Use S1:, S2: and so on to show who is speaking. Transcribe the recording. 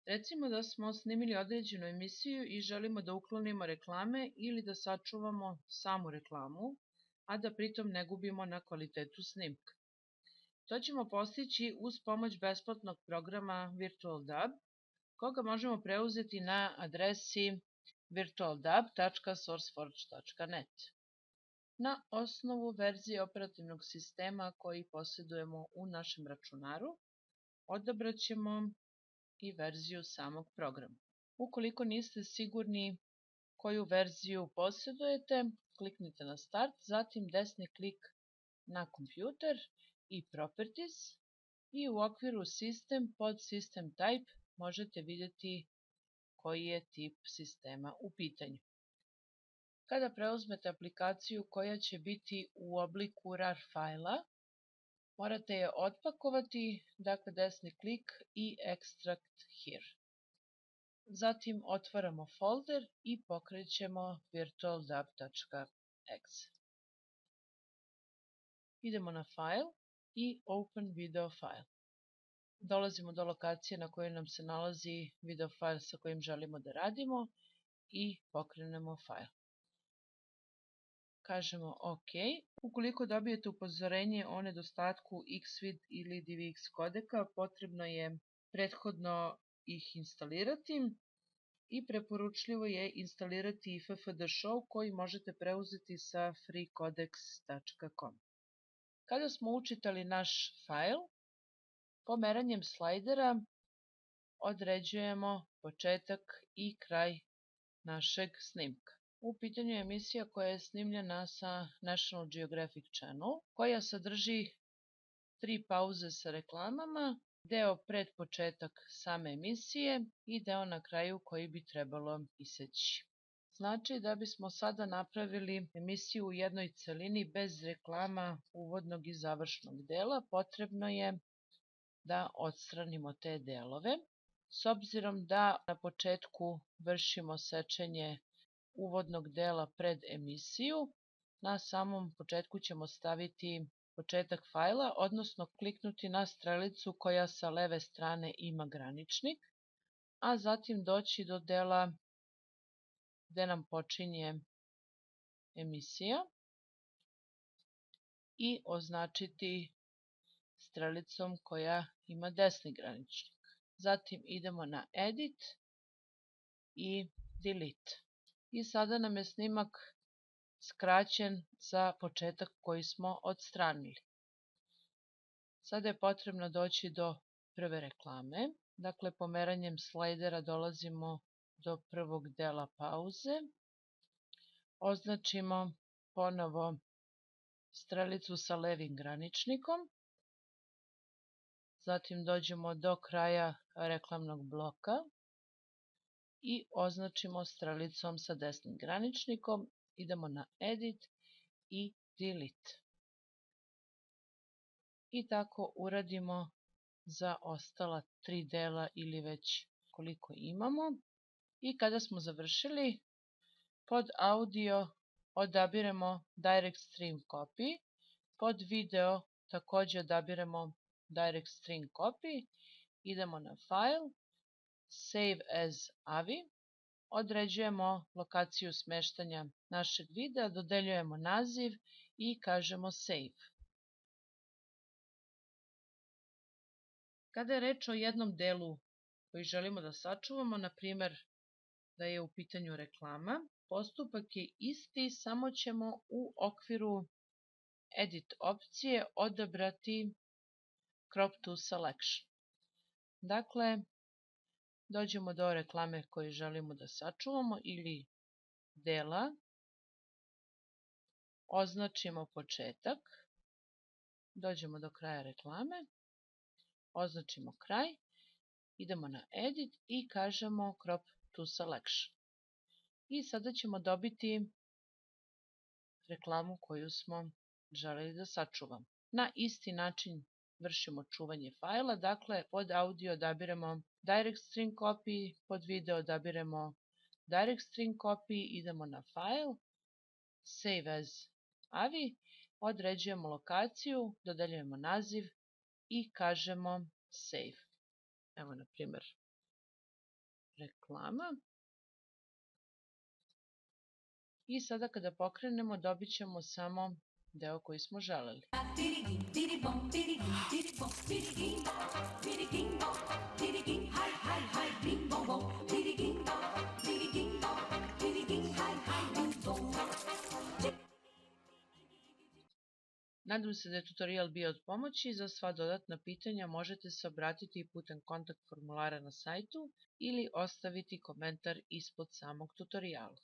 S1: Recimo da smo snimili određenu emisiju i želimo da uklonimo reklame ili da sačuvamo samu reklamu, a da pritom ne gubimo na kvalitetu snimka. To ćemo postići uz pomoć besplatnog programa VirtualDub, koga možemo preuzeti na adresi virtualdub.sourceforge.net. Na osnovu verzije operativnog sistema koji posjedujemo u našem računaru, odabrat ćemo i verziju samog programa. Ukoliko niste sigurni koju verziju posjedujete, kliknite na Start, zatim desni klik na Kompjuter i Properties i u okviru System pod System Type možete vidjeti koji je tip sistema u pitanju. Kada preuzmete aplikaciju koja će biti u obliku RAR fajla, morate je otpakovati, dakle desni klik i Extract Here. Zatim otvaramo folder i pokrećemo virtualdub.exe. Idemo na File i Open Video File. Dolazimo do lokacije na kojoj nam se nalazi video file sa kojim želimo da radimo i pokrenemo file. Kažemo OK. Ukoliko dobijete upozorenje o nedostatku Xvid ili DivX kodeka, potrebno je prethodno ih instalirati i preporučljivo je instalirati i FFD Show koji možete preuzeti sa freecodex.com. Kada smo učitali naš fajl, pomeranjem slajdera određujemo početak i kraj našeg snimka. U pitanju je emisija koja je snimljena sa National Geographic Channel, koja sadrži 3 pauze sa reklamama, deo pred početak same emisije i deo na kraju koji bi trebalo iseći. Znači da bismo sada napravili emisiju u jednoj celini bez reklama uvodnog i završnog dela, potrebno je da odstranimo te delove. S obzirom da na početku vršimo sečenje uvodnog dela pred emisiju, na samom početku ćemo staviti početak fajla, odnosno kliknuti na strelicu koja sa leve strane ima graničnik, a zatim doći do dela gde nam počinje emisija i označiti strelicom koja ima desni graničnik. Zatim idemo na Edit i Delete. I sada nam je snimak skraćen za početak koji smo odstranili. Sada je potrebno doći do prve reklame. Dakle, pomeranjem slajdera dolazimo do prvog dela pauze. Označimo ponovo strelicu sa levim graničnikom. Zatim dođemo do kraja reklamnog bloka i označimo strelicom sa desnim graničnikom. Idemo na Edit i Delete. I tako uradimo za ostala 3 dela ili već koliko imamo. I kada smo završili, pod audio odabiremo Direct Stream Copy, pod video također odabiremo Direct Stream Copy, idemo na File, Save as AVI, određujemo lokaciju smeštanja našeg videa, dodeljujemo naziv i kažemo Save. Kada je reč o jednom delu koji želimo da sačuvamo, na primjer da je u pitanju reklama, postupak je isti, samo ćemo u okviru Edit opcije odabrati Crop to Selection. Dakle, dođemo do reklame koju želimo da sačuvamo ili dela, označimo početak, dođemo do kraja reklame, označimo kraj, idemo na Edit i kažemo Crop to Selection. I sada ćemo dobiti reklamu koju smo želeli da sačuvamo. Na isti način vršimo čuvanje fajla, dakle pod audio odabiremo Direct Stream Copy, pod video odabiremo Direct Stream Copy, idemo na File, Save as AVI, određujemo lokaciju, dodeljujemo naziv i kažemo Save. Evo na primjer reklama. I sada kada pokrenemo dobit ćemo samo deo koji smo želeli. Nadam se da je tutorial bio od pomoći. Za sva dodatna pitanja možete se obratiti putem kontakt formulara na sajtu ili ostaviti komentar ispod samog tutoriala.